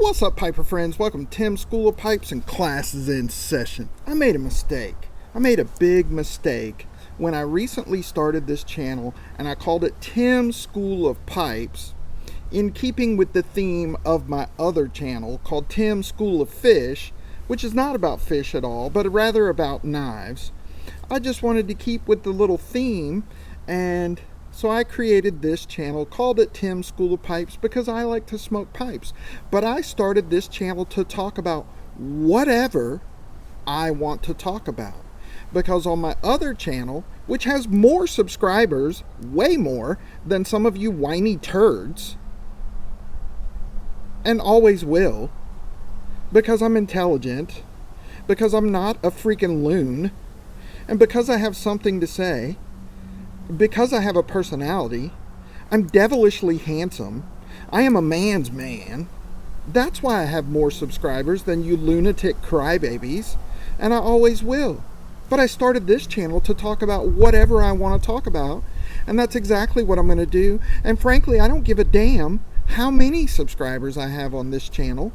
What's up, Piper friends? Welcome to Tim's School of Pipes, and class is in session. I made a mistake. I made a big mistake when I recently started this channel, and I called it Tim's School of Pipes, in keeping with the theme of my other channel called Tim's School of Fish, which is not about fish at all, but rather about knives. I just wanted to keep with the little theme, and so I created this channel, called it Tim's School of Pipes, because I like to smoke pipes. But I started this channel to talk about whatever I want to talk about. Because on my other channel, which has more subscribers, way more, than some of you whiny turds, and always will, because I'm intelligent, because I'm not a freaking loon, and because I have something to say, because I have a personality, I'm devilishly handsome, I am a man's man. That's why I have more subscribers than you lunatic crybabies, and I always will. But I started this channel to talk about whatever I want to talk about, and that's exactly what I'm going to do. And frankly, I don't give a damn how many subscribers I have on this channel.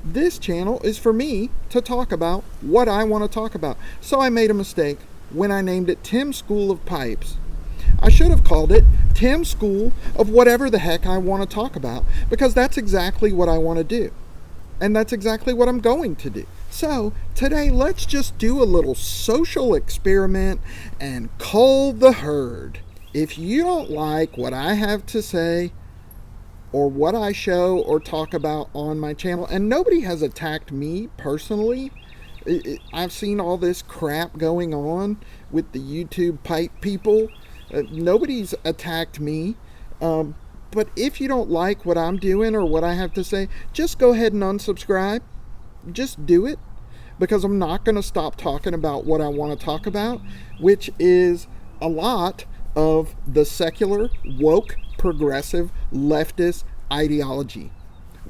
This channel is for me to talk about what I want to talk about. So I made a mistake when I named it Tim's School of Pipes. I should have called it Tim's School of whatever the heck I want to talk about, because that's exactly what I want to do. And that's exactly what I'm going to do. So today, let's just do a little social experiment and cull the herd. If you don't like what I have to say, or what I show or talk about on my channel, and nobody has attacked me personally, I've seen all this crap going on with the YouTube pipe people. Nobody's attacked me, but if you don't like what I'm doing or what I have to say, just go ahead and unsubscribe. Just do it, because I'm not going to stop talking about what I want to talk about, which is a lot of the secular, woke, progressive, leftist ideology.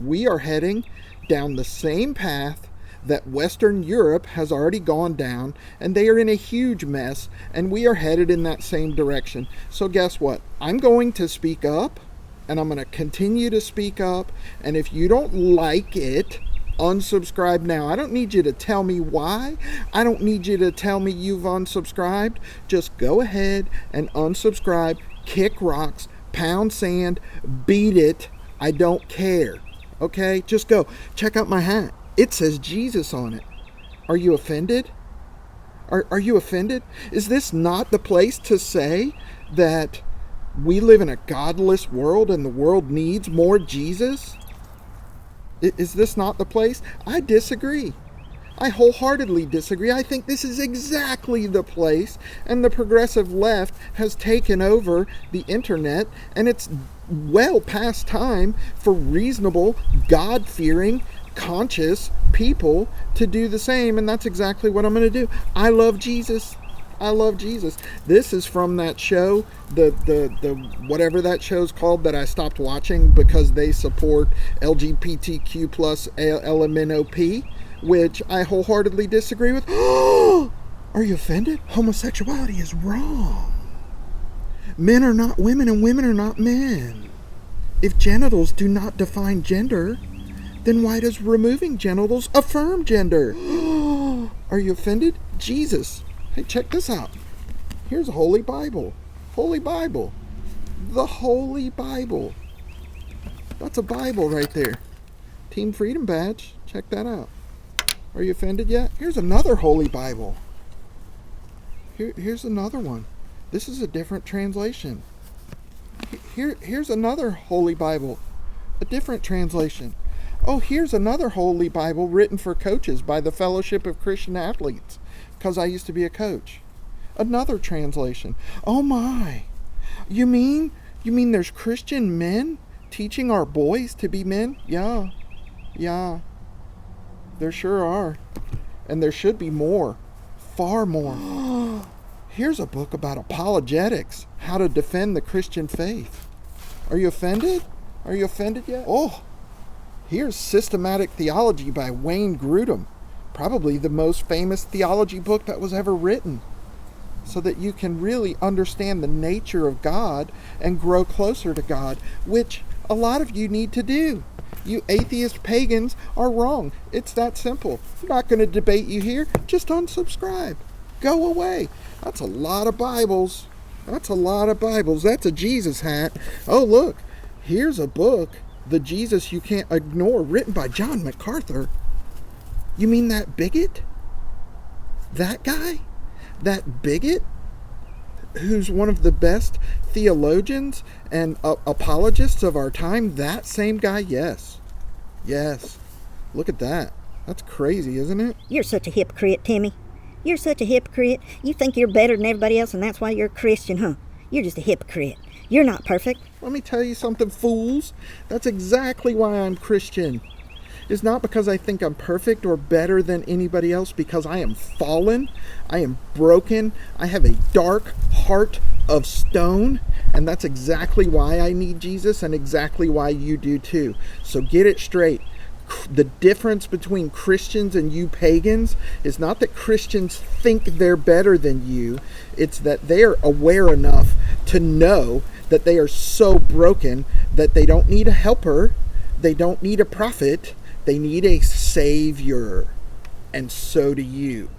We are heading down the same path that Western Europe has already gone down, and they are in a huge mess, and we are headed in that same direction. So guess what? I'm going to speak up, and I'm going to continue to speak up, and if you don't like it, unsubscribe now. I don't need you to tell me why. I don't need you to tell me you've unsubscribed. Just go ahead and unsubscribe, kick rocks, pound sand, beat it. I don't care. Okay? Just go. Check out my hat. It says Jesus on it. Are you offended? Are you offended? Is this not the place to say that we live in a godless world and the world needs more Jesus? Is this not the place? I disagree. I wholeheartedly disagree. I think this is exactly the place, and the progressive left has taken over the internet, and it's well past time for reasonable, God-fearing, conscious people to do the same, and that's exactly what I'm going to do. I love Jesus. I love Jesus. This is from that show, the whatever that show's called that I stopped watching because they support LGBTQ plus LMNOP, which I wholeheartedly disagree with. Are you offended? Homosexuality is wrong. Men are not women and women are not men. If genitals do not define gender, then why does removing genitals affirm gender? Are you offended? Jesus. Hey, check this out. Here's a Holy Bible. Holy Bible. The Holy Bible. That's a Bible right there. Team Freedom badge. Check that out. Are you offended yet? Here's another Holy Bible. Here's another one. This is a different translation. Here's another Holy Bible. A different translation. Oh, here's another Holy Bible written for coaches by the Fellowship of Christian Athletes, because I used to be a coach. Another translation. Oh my. You mean there's Christian men teaching our boys to be men? Yeah. There sure are. And there should be more. Far more. Here's a book about apologetics, how to defend the Christian faith. Are you offended? Are you offended yet? Oh, here's Systematic Theology by Wayne Grudem, probably the most famous theology book that was ever written, so that you can really understand the nature of God and grow closer to God, which a lot of you need to do. You atheist pagans are wrong. It's that simple. I'm not going to debate you here. Just unsubscribe. Go away. That's a lot of Bibles. That's a lot of Bibles. That's a Jesus hat. Oh, look. Here's a book, The Jesus You Can't Ignore, written by John MacArthur. You mean that bigot? That guy? That bigot? Who's one of the best theologians and apologists of our time? That same guy? Yes. Yes. Look at that. That's crazy, isn't it? You're such a hypocrite, Timmy. You're such a hypocrite. You think you're better than everybody else, and that's why you're a Christian, huh? You're just a hypocrite. You're not perfect. Let me tell you something, fools. That's exactly why I'm Christian. It's not because I think I'm perfect or better than anybody else, because I am fallen, I am broken, I have a dark heart of stone, and that's exactly why I need Jesus and exactly why you do too. So get it straight. The difference between Christians and you pagans is not that Christians think they're better than you. It's that they are aware enough to know that they are so broken that they don't need a helper, they don't need a prophet, they need a savior. And so do you.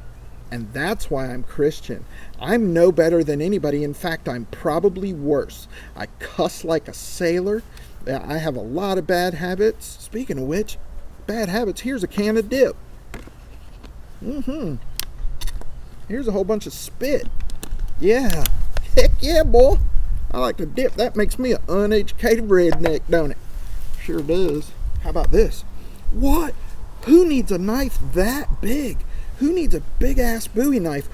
And that's why I'm Christian. I'm no better than anybody. In fact, I'm probably worse. I cuss like a sailor. I have a lot of bad habits. Speaking of which, bad habits, here's a can of dip. Here's a whole bunch of spit. Yeah. Heck yeah, boy. I like to dip. That makes me an uneducated redneck, don't it? Sure does. How about this? What? Who needs a knife that big? Who needs a big-ass Bowie knife?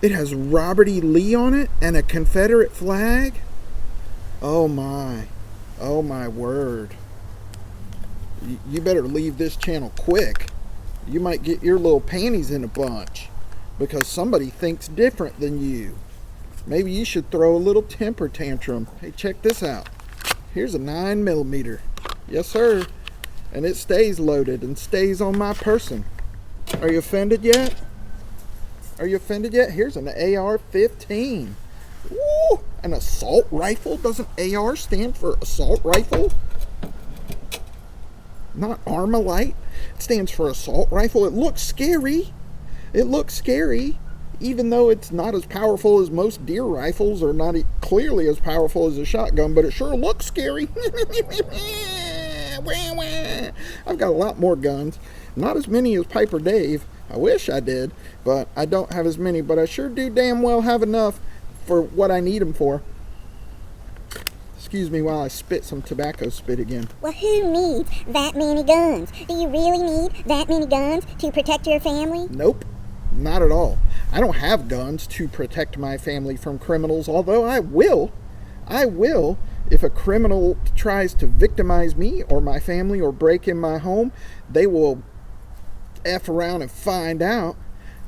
It has Robert E. Lee on it and a Confederate flag? Oh my. Oh my word. You better leave this channel quick. You might get your little panties in a bunch because somebody thinks different than you. Maybe you should throw a little temper tantrum. Hey, check this out. Here's a 9mm. Yes, sir. And it stays loaded and stays on my person. Are you offended yet? Are you offended yet? Here's an AR-15. Woo! An assault rifle? Doesn't AR stand for assault rifle? Not Armalite. It stands for assault rifle. It looks scary. It looks scary. Even though it's not as powerful as most deer rifles, or not clearly as powerful as a shotgun, but it sure looks scary. I've got a lot more guns. Not as many as Piper Dave. I wish I did, but I don't have as many. But I sure do damn well have enough for what I need them for. Excuse me while I spit some tobacco spit again. Well, who needs that many guns? Do you really need that many guns to protect your family? Nope, not at all. I don't have guns to protect my family from criminals, although I will. If a criminal tries to victimize me or my family or break in my home, they will F around and find out.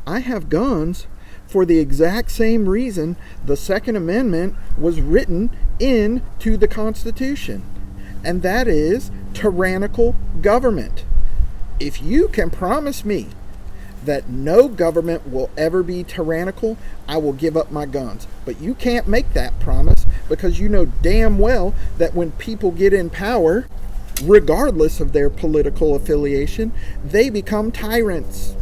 I have guns for the exact same reason the Second Amendment was written into the Constitution, and that is tyrannical government. If you can promise me that no government will ever be tyrannical, I will give up my guns. But you can't make that promise, because you know damn well that when people get in power, regardless of their political affiliation, they become tyrants.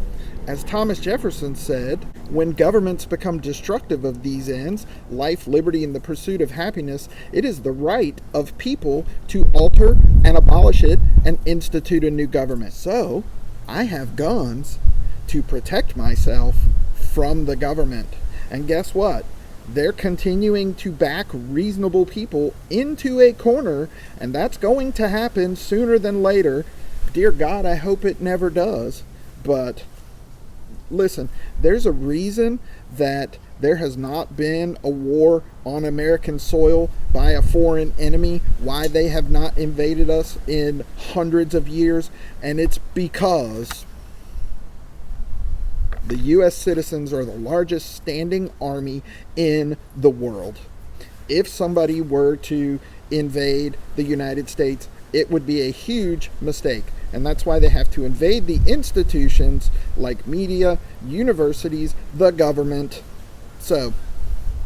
As Thomas Jefferson said, when governments become destructive of these ends, life, liberty, and the pursuit of happiness, it is the right of people to alter and abolish it and institute a new government. So, I have guns to protect myself from the government. And guess what? They're continuing to back reasonable people into a corner, and that's going to happen sooner than later. Dear God, I hope it never does. But listen, there's a reason that there has not been a war on American soil by a foreign enemy, why they have not invaded us in hundreds of years, and it's because the U.S. citizens are the largest standing army in the world. If somebody were to invade the United States, it would be a huge mistake. And that's why they have to invade the institutions like media, universities, the government. So,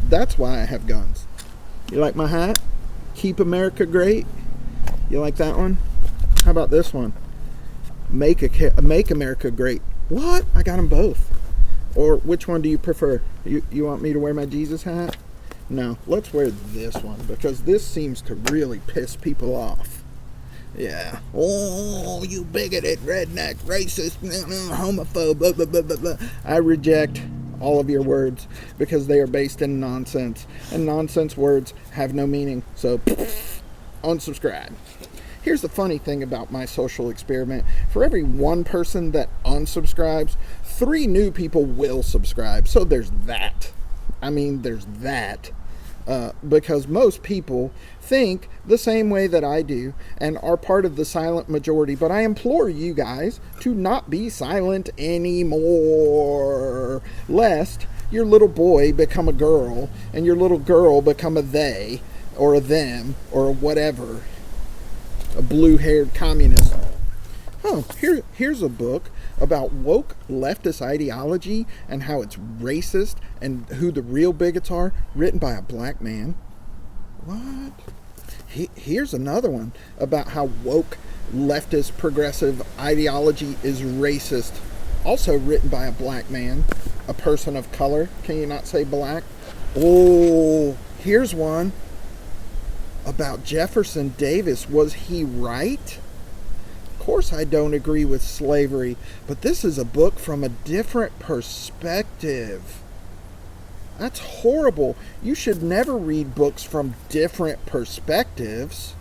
that's why I have guns. You like my hat? Keep America great? You like that one? How about this one? Make America Great. What? I got them both. Or which one do you prefer? You want me to wear my Jesus hat? No, let's wear this one because this seems to really piss people off. Yeah. Oh, you bigoted, redneck, racist, homophobe, blah, blah, blah, blah, blah. I reject all of your words because they are based in nonsense. And nonsense words have no meaning. So, unsubscribe. Here's the funny thing about my social experiment. For every one person that unsubscribes, 3 new people will subscribe. So there's that. I mean, there's that. Because most people think the same way that I do and are part of the silent majority. But I implore you guys to not be silent anymore, lest your little boy become a girl and your little girl become a they or a them or whatever, a blue-haired communist. Here's a book about woke leftist ideology and how it's racist and who the real bigots are, written by a black man. What? Here's another one about how woke leftist progressive ideology is racist, also written by a black man, a person of color. Can you not say black? Oh, here's one about Jefferson Davis. Was he right? Of course I don't agree with slavery, but this is a book from a different perspective. That's horrible. You should never read books from different perspectives.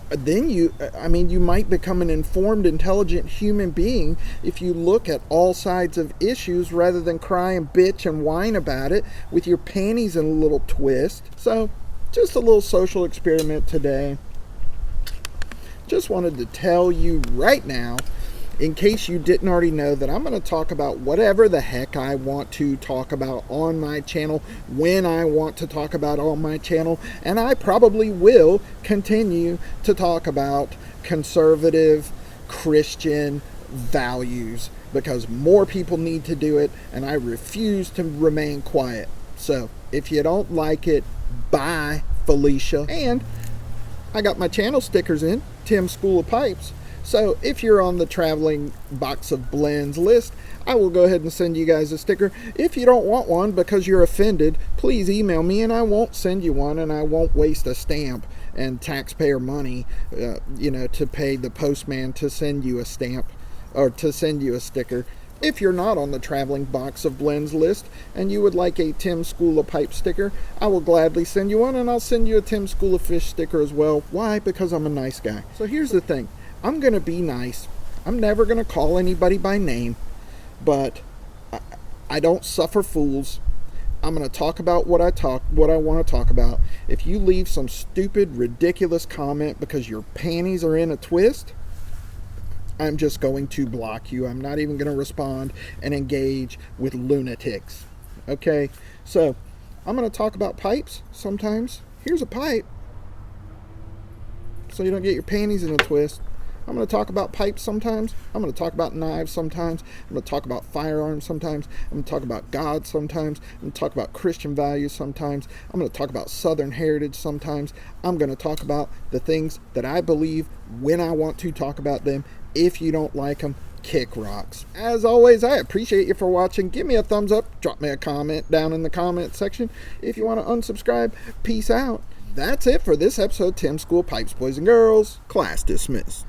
Then you might become an informed, intelligent human being if you look at all sides of issues rather than cry and bitch and whine about it with your panties in a little twist. So, just a little social experiment today. Just wanted to tell you right now, in case you didn't already know, that I'm going to talk about whatever the heck I want to talk about on my channel, when I want to talk about on my channel, and I probably will continue to talk about conservative Christian values because more people need to do it, and I refuse to remain quiet. So, if you don't like it, bye, Felicia. And I got my channel stickers in, Tim's School of Pipes. So if you're on the traveling box of blends list, I will go ahead and send you guys a sticker. If you don't want one because you're offended, please email me and I won't send you one, and I won't waste a stamp and taxpayer money, to pay the postman to send you a stamp or to send you a sticker. If you're not on the traveling box of blends list and you would like a Tim's School of Pipe sticker, I will gladly send you one, and I'll send you a Tim's School of Fish sticker as well. Why? Because I'm a nice guy. So here's the thing. I'm going to be nice. I'm never going to call anybody by name, but I don't suffer fools. I'm going to talk about what I want to talk about. If you leave some stupid, ridiculous comment because your panties are in a twist, I'm just going to block you. I'm not even going to respond and engage with lunatics. Okay? So, I'm going to talk about pipes sometimes. Here's a pipe, so you don't get your panties in a twist. I'm going to talk about pipes sometimes. I'm going to talk about knives sometimes. I'm going to talk about firearms sometimes. I'm going to talk about God sometimes. I'm going to talk about Christian values sometimes. I'm going to talk about Southern heritage sometimes. I'm going to talk about the things that I believe when I want to talk about them. If you don't like them, kick rocks. As always, I appreciate you for watching. Give me a thumbs up. Drop me a comment down in the comment section. If you want to unsubscribe, peace out. That's it for this episode of Tim's School of Pipes, boys and girls. Class dismissed.